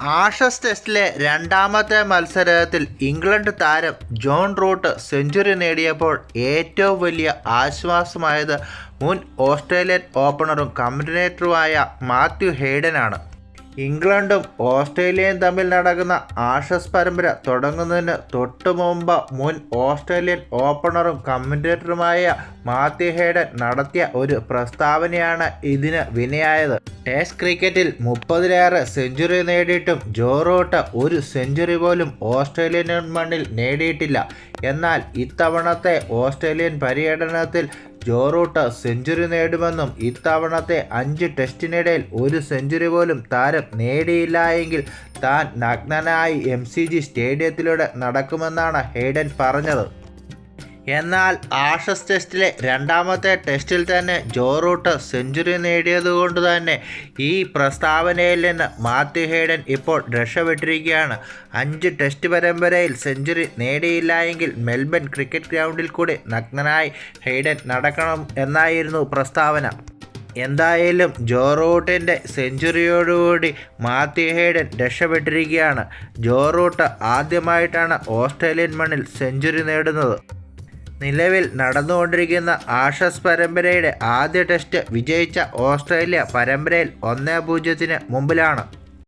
Ashes ടെസ്റ്റിലെ രണ്ടാമത്തെ മത്സരത്തിൽ England താരം ജോൺ റൂട്ട് സെഞ്ചുറി നേടിയപ്പോൾ ഏറ്റവും വലിയ ആശ്വാസമായത് മുൻ ഓസ്ട്രേലിയൻ ഓപ്പണറും കമന്റേറ്ററുമായ മാത്യു ഹെയ്ഡനാണ്. ഇംഗ്ലണ്ടും ഓസ്ട്രേലിയയും തമ്മിൽ നടക്കുന്ന ആഷസ് പരമ്പര തുടങ്ങുന്നതിന് തൊട്ടുമുമ്പ് മുൻ ഓസ്ട്രേലിയൻ ഓപ്പണറും കമന്റേറ്ററുമായ മാത്യു ഹെയ്ഡൻ നടത്തിയ ഒരു പ്രസ്താവനയാണ് ഇതിന് വിനയായത്. ടെസ്റ്റ് ക്രിക്കറ്റിൽ 30-ലേറെ സെഞ്ചുറി നേടിയിട്ടും ജോ റൂട്ട് ഒരു സെഞ്ചുറി പോലും ഓസ്ട്രേലിയൻ മണ്ണിൽ നേടിയിട്ടില്ല. എന്നാൽ ഇത്തവണത്തെ ഓസ്ട്രേലിയൻ പര്യടനത്തിൽ ജോ റൂട്ട് സെഞ്ചുറി നേടുമെന്നും ഇത്തവണത്തെ 5 ടെസ്റ്റിനിടയിൽ ഒരു സെഞ്ചുറി പോലും താരം നേടിയില്ല എങ്കിൽ താൻ നഗ്നനായി MCG സ്റ്റേഡിയത്തിലൂടെ നടക്കുമെന്നാണ് ഹെയ്ഡൻ പറഞ്ഞത്. എന്നാൽ ആഷസ് ടെസ്റ്റിലെ രണ്ടാമത്തെ ടെസ്റ്റിൽ തന്നെ ജോ റൂട്ട് സെഞ്ചുറി നേടിയതുകൊണ്ട് തന്നെ ഈ പ്രസ്താവനയിൽ നിന്ന് മാത്യു ഹെയ്ഡൻ ഇപ്പോൾ രക്ഷപ്പെട്ടിരിക്കുകയാണ്. 5 ടെസ്റ്റ് പരമ്പരയിൽ സെഞ്ചുറി നേടിയില്ല എങ്കിൽ മെൽബൺ ക്രിക്കറ്റ് ഗ്രൗണ്ടിൽ കൂടി നഗ്നനായി ഹെയ്ഡൻ നടക്കണം എന്നായിരുന്നു പ്രസ്താവന. എന്തായാലും ജോ റൂട്ടിൻ്റെ സെഞ്ചുറിയോടുകൂടി മാത്യു ഹെയ്ഡൻ രക്ഷപ്പെട്ടിരിക്കുകയാണ്. ജോ റൂട്ട് ആദ്യമായിട്ടാണ് ഓസ്ട്രേലിയൻ മണ്ണിൽ സെഞ്ചുറി നേടുന്നത്. നിലവിൽ നടന്നുകൊണ്ടിരിക്കുന്ന ആഷസ് പരമ്പരയുടെ ആദ്യ ടെസ്റ്റ് വിജയിച്ച ഓസ്ട്രേലിയ പരമ്പരയിൽ 1-0 മുമ്പിലാണ്.